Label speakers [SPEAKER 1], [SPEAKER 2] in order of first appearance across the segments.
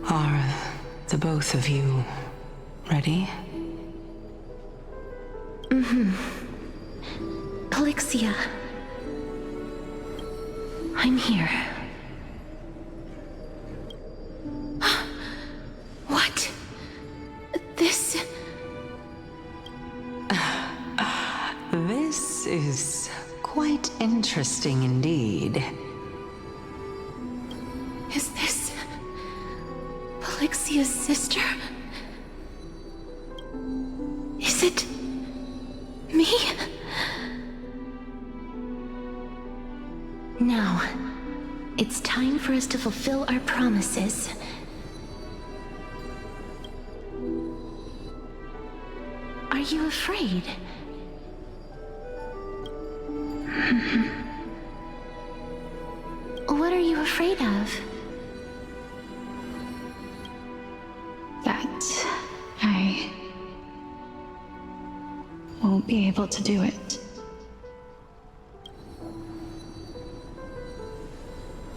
[SPEAKER 1] Are the both of you ready?
[SPEAKER 2] Polixia. I'm here. What? This...
[SPEAKER 1] This is quite interesting indeed.
[SPEAKER 2] Is this... Polixia's sister? Is it... me? Now, it's time for us to fulfill our promises. Are you afraid? What are you afraid of?
[SPEAKER 3] That I won't be able to do it.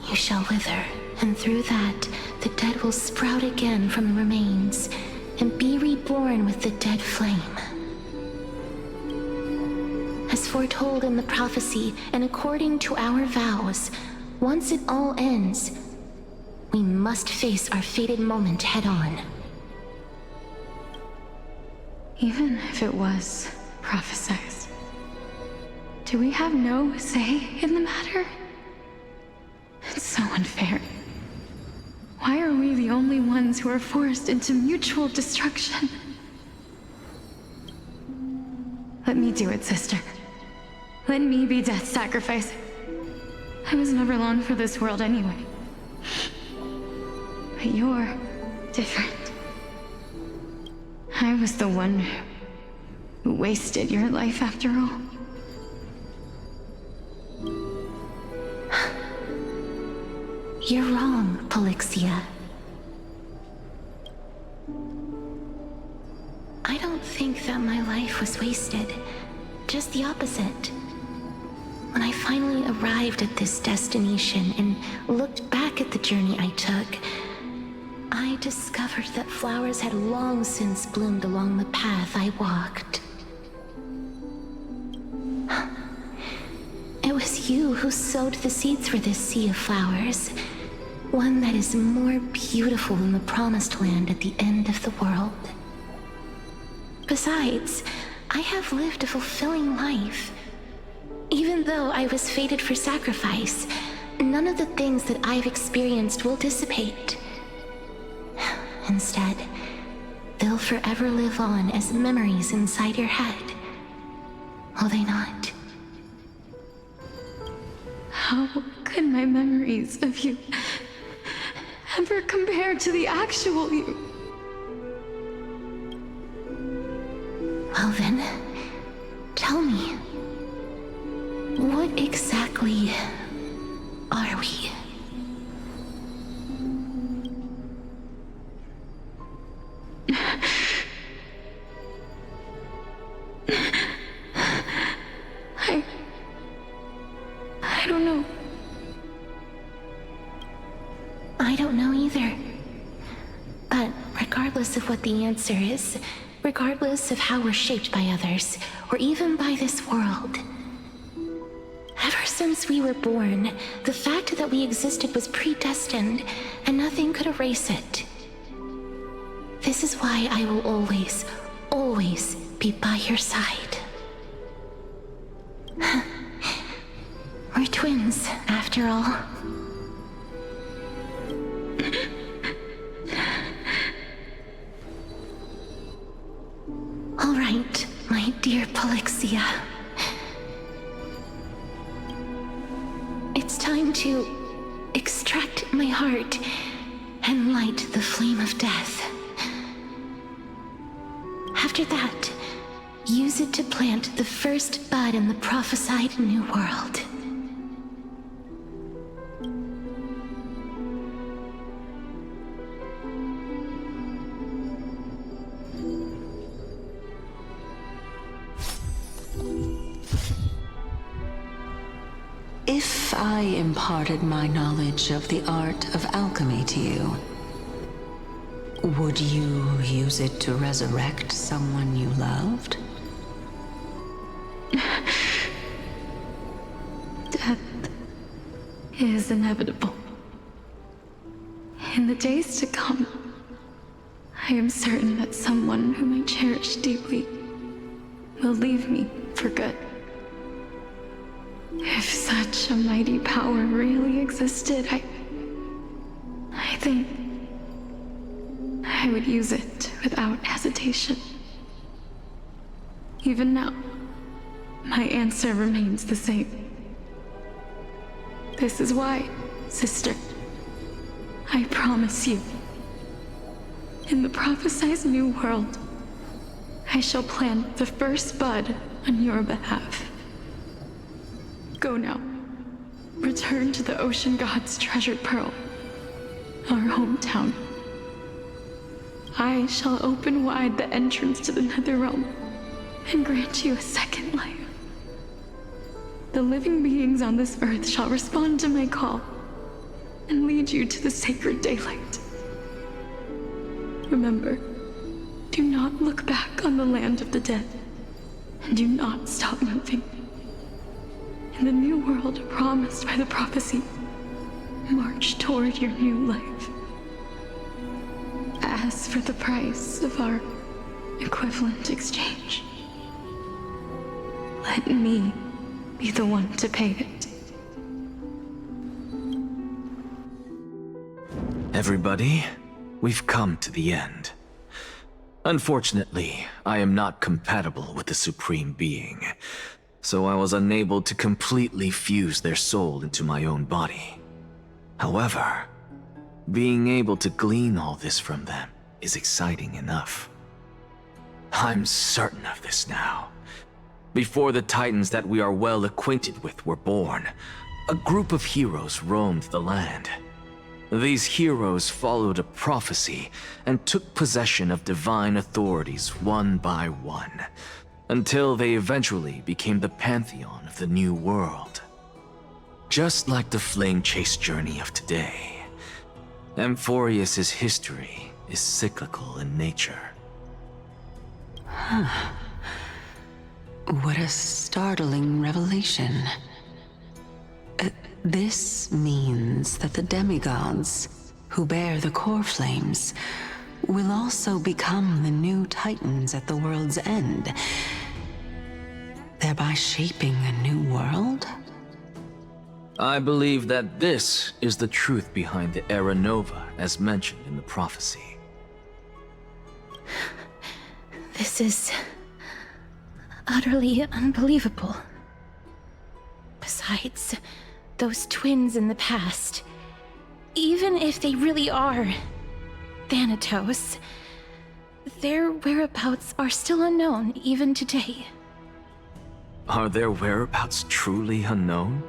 [SPEAKER 2] You shall wither, and through that, the dead will sprout again from the remains, and be reborn with the dead flame. As foretold in the prophecy, and according to our vows, once it all ends, we must face our fated moment head-on.
[SPEAKER 3] Even if it was prophesized, do we have no say in the matter? It's so unfair. Why are we the only ones who are forced into mutual destruction? Let me do it, sister. Let me be death's sacrifice. I was never long for this world anyway. But you're different. I was the one who wasted your life after all.
[SPEAKER 2] You're wrong, Polixia. I don't think that my life was wasted. Just the opposite. When I finally arrived at this destination and looked back at the journey I took, I discovered that flowers had long since bloomed along the path I walked. It was you who sowed the seeds for this sea of flowers. One that is more beautiful than the promised land at the end of the world. Besides, I have lived a fulfilling life. Even though I was fated for sacrifice, none of the things that I've experienced will dissipate. Instead, they'll forever live on as memories inside your head. Will they not?
[SPEAKER 3] How could my memories of you ever compare to the actual you?
[SPEAKER 2] Well then, tell me, what exactly are we?
[SPEAKER 3] I don't know.
[SPEAKER 2] I don't know either. But regardless of what the answer is, regardless of how we're shaped by others, or even by this world, ever since we were born, the fact that we existed was predestined, and nothing could erase it. This is why I will always, always be by your side. We're twins, after all. All right, my dear Polixia. It's time to extract my heart and light the flame of death. After that, use it to plant the first bud in the prophesied new world.
[SPEAKER 1] If I imparted my knowledge of the art of alchemy to you, Would you use it to resurrect someone you loved?
[SPEAKER 3] Death is inevitable. In the days to come, I am certain that someone whom I cherish deeply will leave me for good. If such a mighty power really existed, I think I would use it without hesitation. Even now, my answer remains the same. This is why, sister, I promise you, in the prophesized new world, I shall plant the first bud on your behalf. Go now. Return to the ocean god's treasured pearl, our hometown. I shall open wide the entrance to the nether realm and grant you a second life. The living beings on this earth shall respond to my call and lead you to the sacred daylight. Remember, do not look back on the land of the dead, and do not stop moving. In the new world promised by the prophecy, march toward your new life. As for the price of our equivalent exchange, let me be the one to pay it.
[SPEAKER 4] Everybody, we've come to the end. Unfortunately, I am not compatible with the Supreme Being, so I was unable to completely fuse their soul into my own body. However, being able to glean all this from them is exciting enough. I'm certain of this now. Before the Titans that we are well acquainted with were born, a group of heroes roamed the land. These heroes followed a prophecy and took possession of divine authorities one by one, until they eventually became the pantheon of the new world. Just like the flame chase journey of today, Amphorius's history is cyclical in nature.
[SPEAKER 1] What a startling revelation. This means that the demigods, who bear the core flames, will also become the new Titans at the world's end, thereby shaping a new world?
[SPEAKER 4] I believe that this is the truth behind the Era Nova as mentioned in the prophecy.
[SPEAKER 2] This is utterly unbelievable. Besides, those twins in the past, even if they really are Thanatos, their whereabouts are still unknown even today.
[SPEAKER 4] Are their whereabouts truly unknown?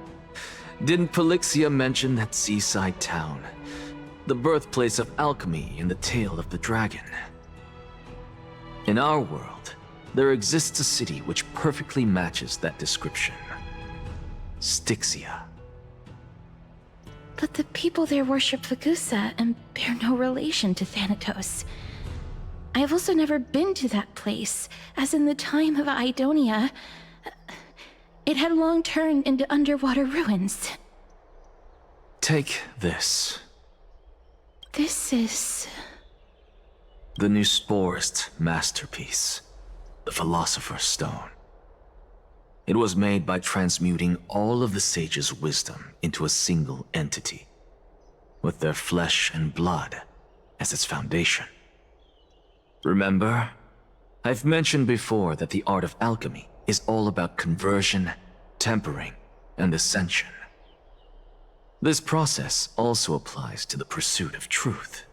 [SPEAKER 4] Didn't Polixia mention that seaside town, the birthplace of alchemy in the Tale of the Dragon? In our world, there exists a city which perfectly matches that description. Styxia.
[SPEAKER 2] But the people there worship Fugusa and bear no relation to Thanatos. I have also never been to that place, as in the time of Idonia, it had long turned into underwater ruins.
[SPEAKER 4] Take this.
[SPEAKER 2] This is...
[SPEAKER 4] The Nusporist masterpiece, the Philosopher's Stone. It was made by transmuting all of the sages' wisdom into a single entity, with their flesh and blood as its foundation. Remember, I've mentioned before that the art of alchemy is all about conversion, tempering, and ascension. This process also applies to the pursuit of truth.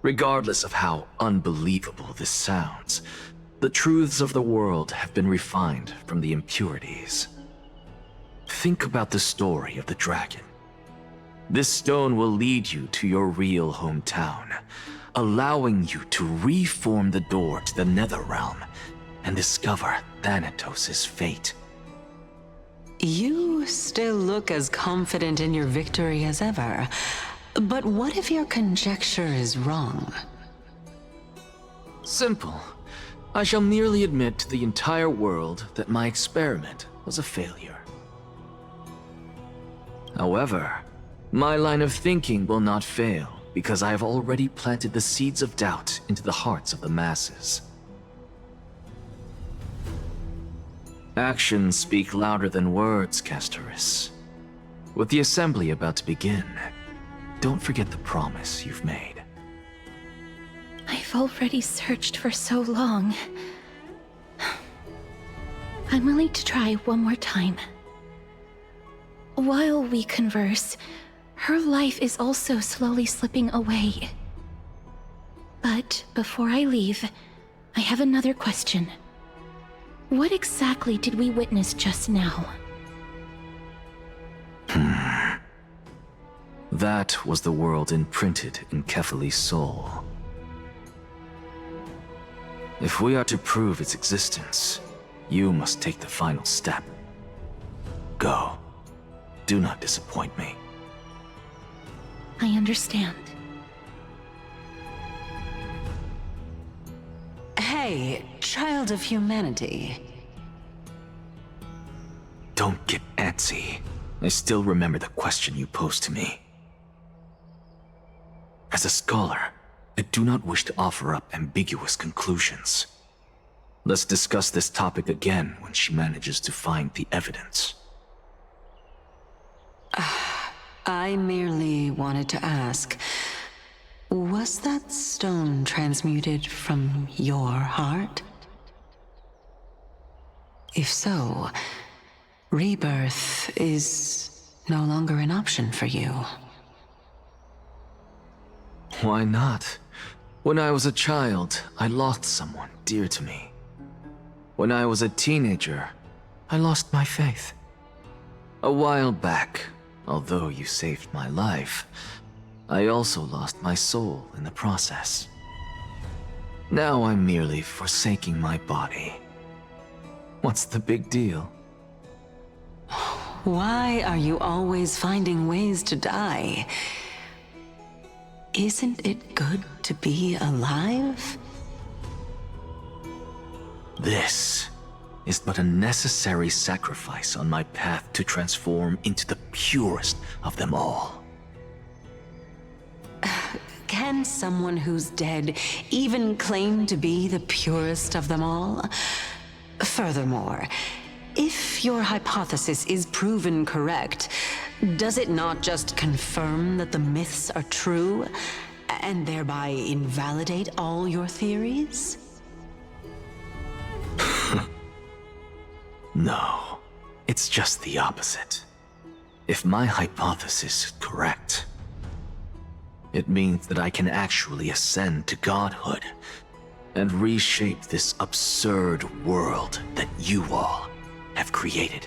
[SPEAKER 4] Regardless of how unbelievable this sounds, the truths of the world have been refined from the impurities. Think about the story of the dragon. This stone will lead you to your real hometown, allowing you to reform the door to the nether realm and discover Thanatos' fate.
[SPEAKER 1] You still look as confident in your victory as ever. But what if your conjecture is wrong?
[SPEAKER 4] Simple. I shall merely admit to the entire world that my experiment was a failure. However, my line of thinking will not fail because I have already planted the seeds of doubt into the hearts of the masses. Actions speak louder than words, Castoris. With the assembly about to begin, don't forget the promise you've made.
[SPEAKER 2] I've already searched for so long. I'm willing to try one more time. While we converse, her life is also slowly slipping away. But before I leave, I have another question. What exactly did we witness just now?
[SPEAKER 4] That was the world imprinted in Kefali's soul. If we are to prove its existence, you must take the final step. Go. Do not disappoint me.
[SPEAKER 2] I understand.
[SPEAKER 1] Hey, child of humanity.
[SPEAKER 4] Don't get antsy. I still remember the question you posed to me. As a scholar, I do not wish to offer up ambiguous conclusions. Let's discuss this topic again when she manages to find the evidence.
[SPEAKER 1] I merely wanted to ask, was that stone transmuted from your heart? If so, rebirth is no longer an option for you.
[SPEAKER 4] Why not? When I was a child, I lost someone dear to me. When I was a teenager, I lost my faith. A while back, although you saved my life, I also lost my soul in the process. Now I'm merely forsaking my body. What's the big deal?
[SPEAKER 1] Why are you always finding ways to die? Isn't it good to be alive?
[SPEAKER 4] This is but a necessary sacrifice on my path to transform into the purest of them all.
[SPEAKER 1] Can someone who's dead even claim to be the purest of them all? Furthermore, if your hypothesis is proven correct, does it not just confirm that the myths are true, and thereby invalidate all your theories?
[SPEAKER 4] No, it's just the opposite. If my hypothesis is correct, it means that I can actually ascend to godhood and reshape this absurd world that you all have created.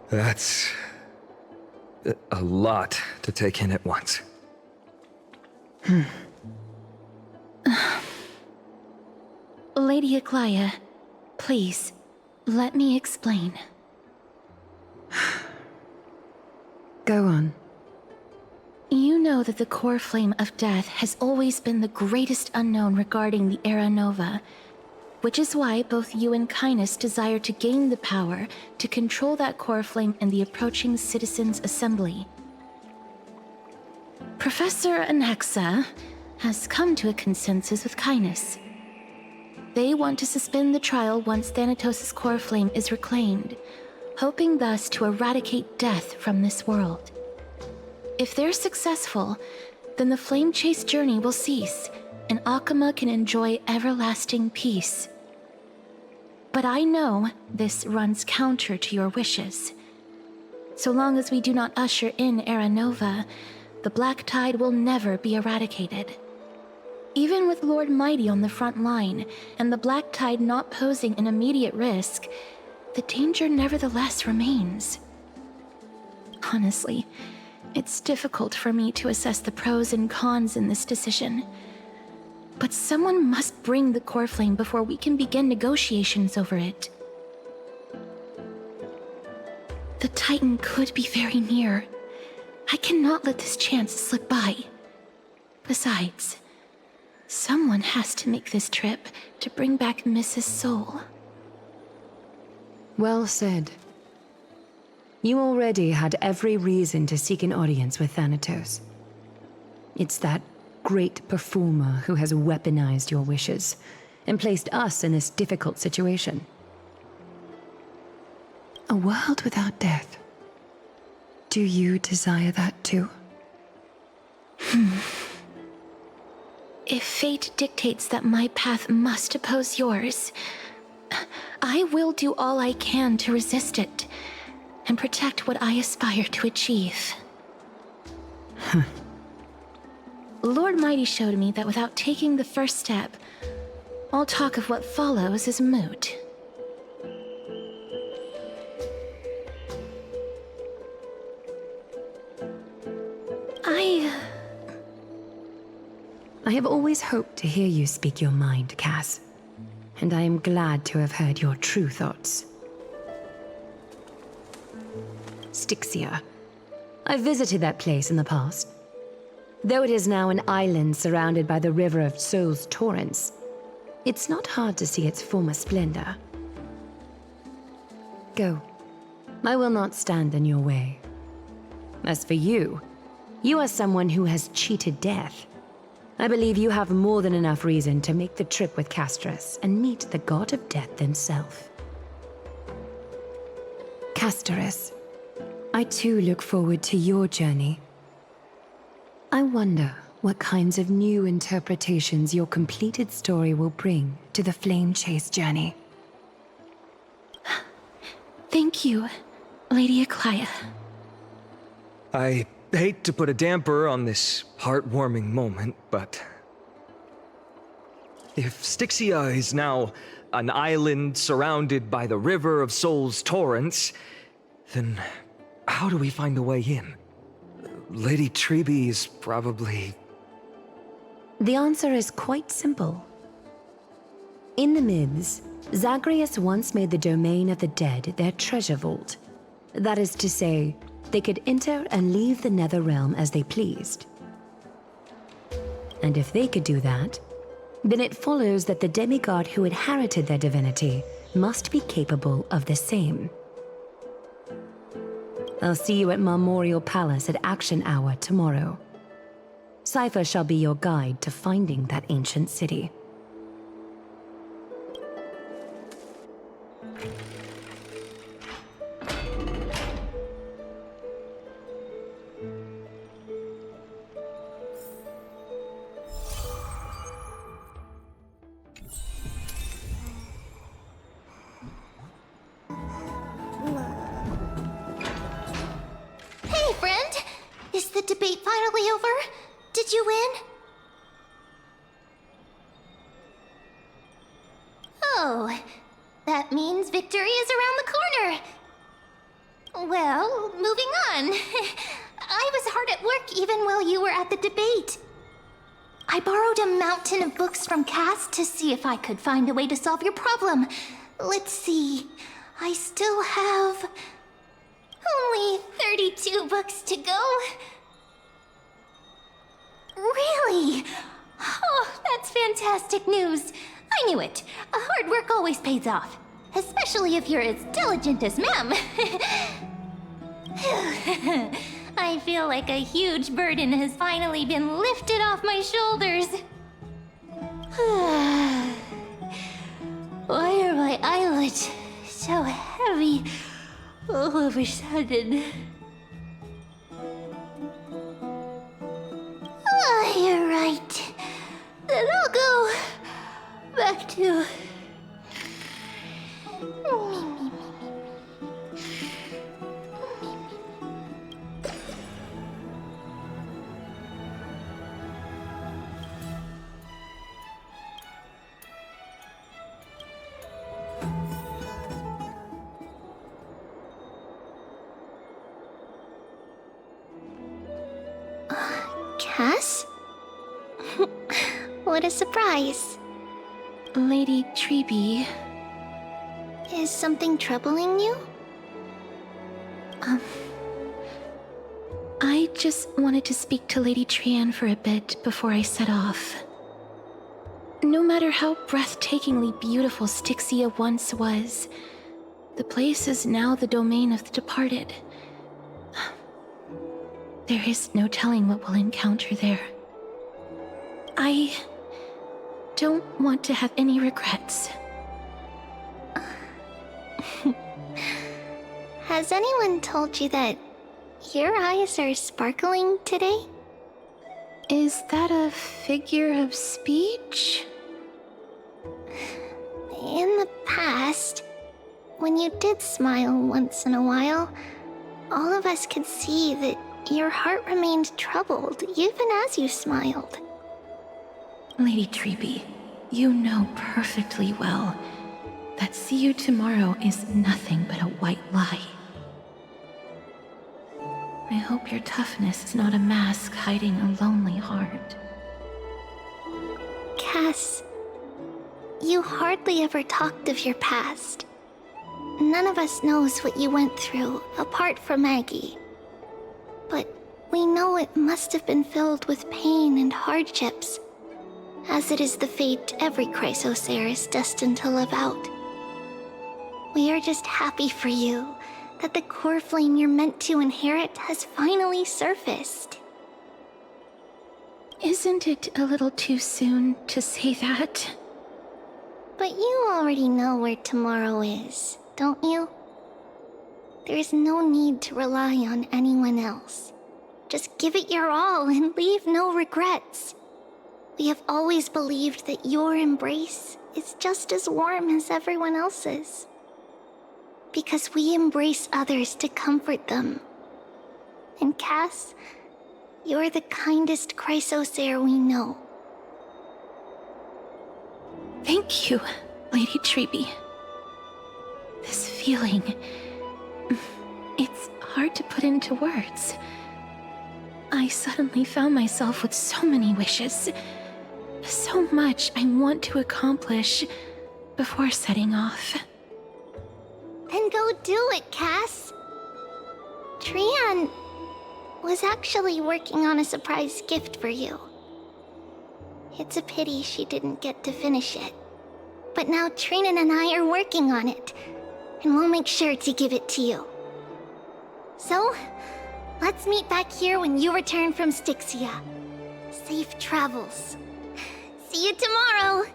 [SPEAKER 5] That's a lot to take in at once.
[SPEAKER 2] Lady Aglaya, please, let me explain.
[SPEAKER 3] Go on.
[SPEAKER 2] You know that the core flame of death has always been the greatest unknown regarding the Era Nova, which is why both you and Cainus desire to gain the power to control that core flame in the approaching Citizens' Assembly. Professor Anaxa has come to a consensus with Cainus. They want to suspend the trial once Thanatos' core flame is reclaimed, hoping thus to eradicate death from this world. If they're successful, then the flame chase journey will cease, and Akama can enjoy everlasting peace. But I know this runs counter to your wishes. So long as we do not usher in Era Nova, the Black Tide will never be eradicated. Even with Lord Mighty on the front line, and the Black Tide not posing an immediate risk, the danger nevertheless remains. Honestly, it's difficult for me to assess the pros and cons in this decision. But someone must bring the core flame before we can begin negotiations over it. The Titan could be very near. I cannot let this chance slip by. Besides, someone has to make this trip to bring back Mrs. Soul.
[SPEAKER 1] Well said. You already had every reason to seek an audience with Thanatos. It's that great performer who has weaponized your wishes and placed us in this difficult situation. A world without death. Do you desire that too?
[SPEAKER 2] If fate dictates that my path must oppose yours, I will do all I can to resist it and protect what I aspire to achieve. Lord Mighty showed me that without taking the first step, all talk of what follows is moot.
[SPEAKER 1] I have always hoped to hear you speak your mind, Cass. And I am glad to have heard your true thoughts. Styxia. I visited that place in the past. Though it is now an island surrounded by the river of Soul's torrents, it's not hard to see its former splendor. Go. I will not stand in your way. As for you, you are someone who has cheated death. I believe you have more than enough reason to make the trip with Castrus and meet the god of death himself. Castrus, I too look forward to your journey. I wonder what kinds of new interpretations your completed story will bring to the Flame Chase journey.
[SPEAKER 2] Thank you, Lady Aklia.
[SPEAKER 5] I hate to put a damper on this heartwarming moment, but if Styxia is now an island surrounded by the river of Soul's torrents, then how do we find a way in? Lady Treby is probably...
[SPEAKER 1] The answer is quite simple. In the myths, Zagreus once made the domain of the dead their treasure vault. That is to say, they could enter and leave the Nether Realm as they pleased. And if they could do that, then it follows that the demigod who inherited their divinity must be capable of the same. I'll see you at Memorial Palace at Action Hour tomorrow. Cypher shall be your guide to finding that ancient city.
[SPEAKER 6] Hey, friend! Is the debate finally over? Did you win? Oh, that means victory is around the corner. Well, moving on. I was hard at work even while you were at the debate. I borrowed a mountain of books from Cass to see if I could find a way to solve your problem. Let's see. I still have only 32 books to go. Really? Oh, that's fantastic news. I knew it. Hard work always pays off. Especially if you're as diligent as Ma'am. I feel like a huge burden has finally been lifted off my shoulders. Why are my eyelids so heavy all of a sudden? You're right. Then I'll go back to... Cass? What a surprise.
[SPEAKER 2] Lady Treby...
[SPEAKER 6] Is something troubling you?
[SPEAKER 2] I just wanted to speak to Lady Trian for a bit before I set off. No matter how breathtakingly beautiful Styxia once was, the place is now the domain of the departed. There is no telling what we'll encounter there. I don't want to have any regrets.
[SPEAKER 6] Has anyone told you that your eyes are sparkling today?
[SPEAKER 2] Is that a figure of speech?
[SPEAKER 6] In the past, when you did smile once in a while, all of us could see that your heart remained troubled even as you smiled.
[SPEAKER 2] Lady Treby, you know perfectly well that see you tomorrow is nothing but a white lie. I hope your toughness is not a mask hiding a lonely heart.
[SPEAKER 6] Cass, you hardly ever talked of your past. None of us knows what you went through, apart from Maggie. But we know it must have been filled with pain and hardships, as it is the fate every Chrysosaur is destined to live out. We are just happy for you that the core flame you're meant to inherit has finally surfaced.
[SPEAKER 2] Isn't it a little too soon to say that?
[SPEAKER 6] But you already know where tomorrow is, don't you? There's no need to rely on anyone else. Just give it your all and leave no regrets. We have always believed that your embrace is just as warm as everyone else's. Because we embrace others to comfort them. And Cass, you're the kindest Chrysosaur we know.
[SPEAKER 2] Thank you, Lady Treby. This feeling... it's hard to put into words. I suddenly found myself with so many wishes. So much I want to accomplish before setting off.
[SPEAKER 6] Then go do it, Cass. Trian was actually working on a surprise gift for you. It's a pity she didn't get to finish it. But now Trinan and I are working on it, and we'll make sure to give it to you. So, let's meet back here when you return from Styxia. Safe travels. See you tomorrow!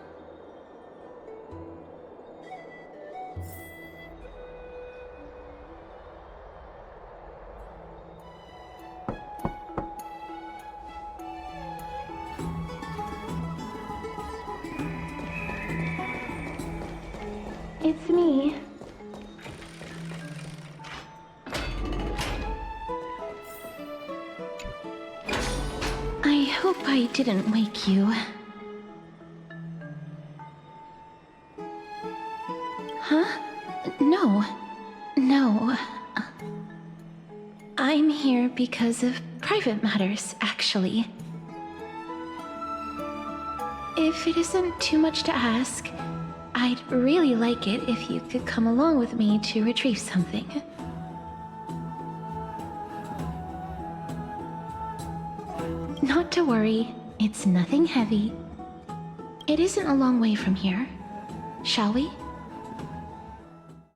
[SPEAKER 2] It's me. I hope I didn't wake you. Huh? No. No. I'm here because of private matters, actually. If it isn't too much to ask, I'd really like it if you could come along with me to retrieve something. Not to worry, it's nothing heavy. It isn't a long way from here. Shall we?